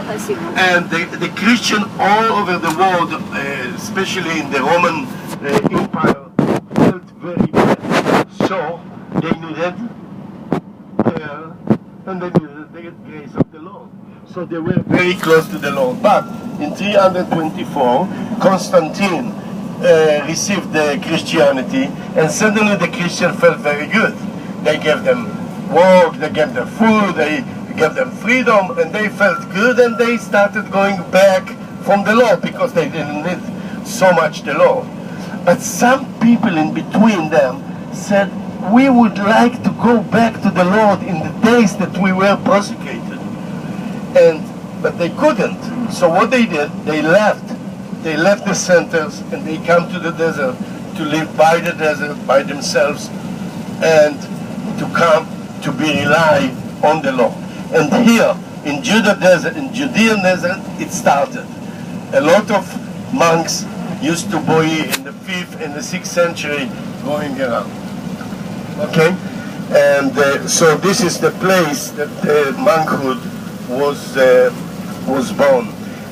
And the Christian all over the world, especially in the Roman Empire, felt very bad. So they needed prayer and they needed the grace of the Lord. So they were very close to the Lord. But in 324, Constantine received the Christianity, and suddenly the Christians felt very good. They gave them work, they gave them food, they gave them freedom, and they felt good, and they started going back from the Lord because they didn't need so much the Lord. But some people in between them said, we would like to go back to the Lord in the days that we were persecuted. But they couldn't. So what they did, they left the centers and they come to the desert to live by the desert by themselves and to come to be rely on the Lord. And here in Judean desert, it started. A lot of monks used to be in the 5th and the 6th century going around. Okay, and so this is the place that monkhood was born.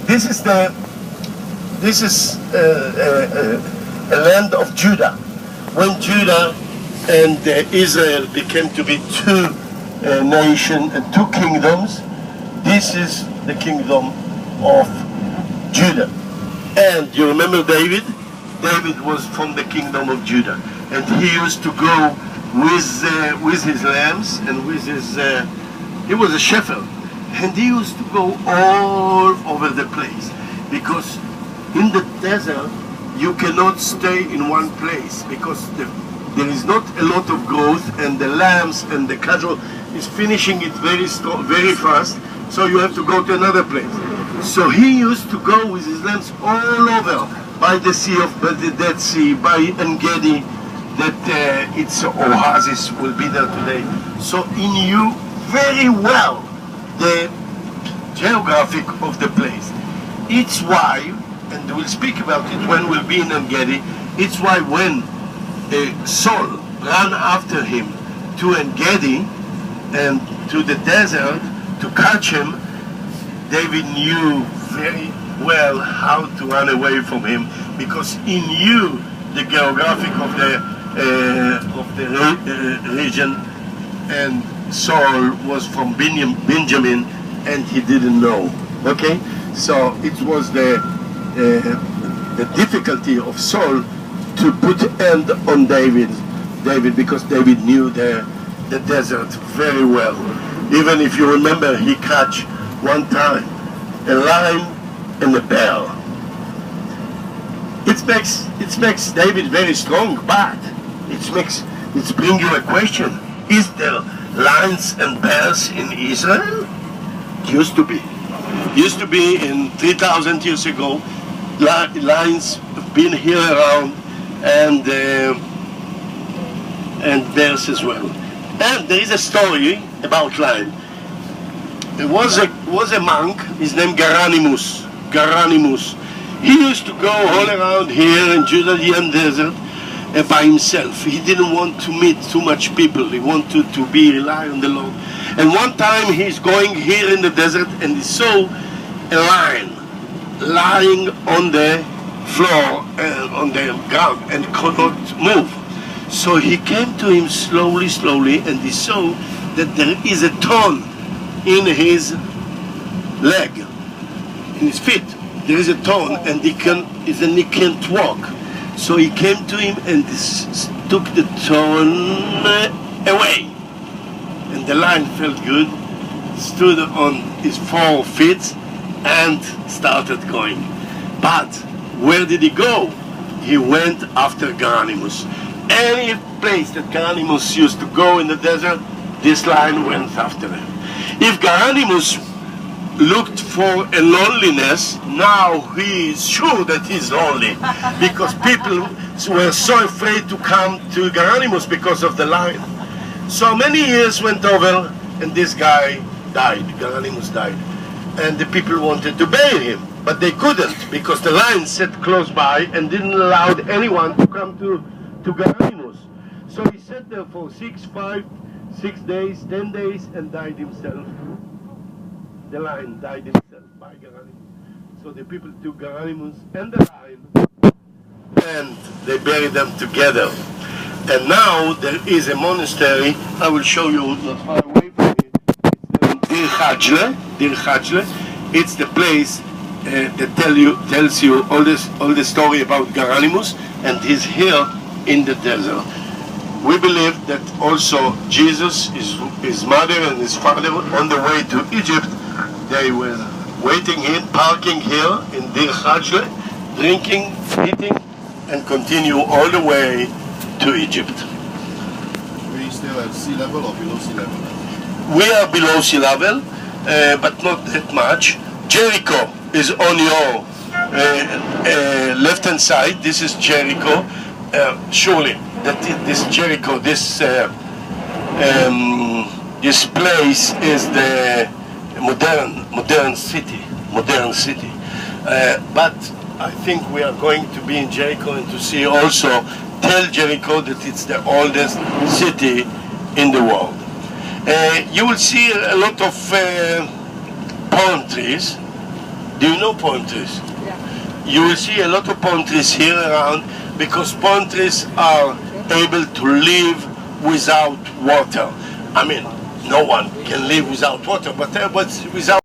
This is a land of Judah. When Judah and Israel became to be two nations, two kingdoms, this is the kingdom of Judah. And you remember David? David was from the kingdom of Judah, and he used to go with his lambs and with his. He was a shepherd. And he used to go all over the place, because in the desert you cannot stay in one place, because there is not a lot of growth, and the lambs and the cattle is finishing it very fast, so you have to go to another place. So he used to go with his lambs all over, by the Dead Sea, by En-Gedi, that its oasis will be there today. So he knew very well the geographic of the place. It's why, and we'll speak about it when we'll be in En-Gedi, it's why when Saul ran after him to En-Gedi and to the desert to catch him, David knew very well how to run away from him, because he knew the geographic of the region, and Saul was from Benjamin, and he didn't know. Okay, so it was the difficulty of Saul to put end on David, because David knew the desert very well. Even if you remember, he catch one time a lion and a bear. It makes David very strong, but it brings you a question: is there lions and bears in Israel? Used to be. Used to be in 3,000 years ago. Lions have been here around, and bears as well. And there is a story about lion. There was a monk, his name Garanimus. He used to go all around here in Judean desert by himself. He didn't want to meet too much people. He wanted to rely on the Lord. And one time he's going here in the desert, and he saw a lion lying on the floor and on the ground and could not move. So he came to him slowly, and he saw that there is a thorn in his leg, in his feet. There is a thorn, and he can't walk. So he came to him and took the thorn away. And the lion felt good, stood on his 4 feet, and started going. But where did he go? He went after Garanimus. Any place that Garanimus used to go in the desert, this lion went after him. If Garanimus looked for a loneliness, now he is sure that he's lonely, because people were so afraid to come to Garanimus because of the lion. So many years went over, and this guy died. Garanimus died, and the people wanted to bury him, but they couldn't, because the lion sat close by and didn't allow anyone to come to Garanimus. So he sat there for 6 days, 10 days, and died himself. The lion died himself. by Garanimus. So the people took Garanimus and the lion and they buried them together. And now there is a monastery, I will show you not far away from me. It's Dir Hajle. It's the place that tells you all the story about Garanimus, and he's here in the desert. We believe that also Jesus, his mother and his father, on the way to Egypt, they were waiting here, parking here in Dir Hajle, drinking, eating, and continue all the way to Egypt. We still at sea level or below sea level? We are below sea level, but not that much. Jericho is on your left-hand side. This is Jericho. Surely that this Jericho, this place is the modern city. But I think we are going to be in Jericho and to see also, tell Jericho that it's the oldest city in the world. You will see a lot of palm trees. Do you know palm trees? Yeah. You will see a lot of palm trees here around because palm trees are able to live without water. I mean, no one can live without water, but without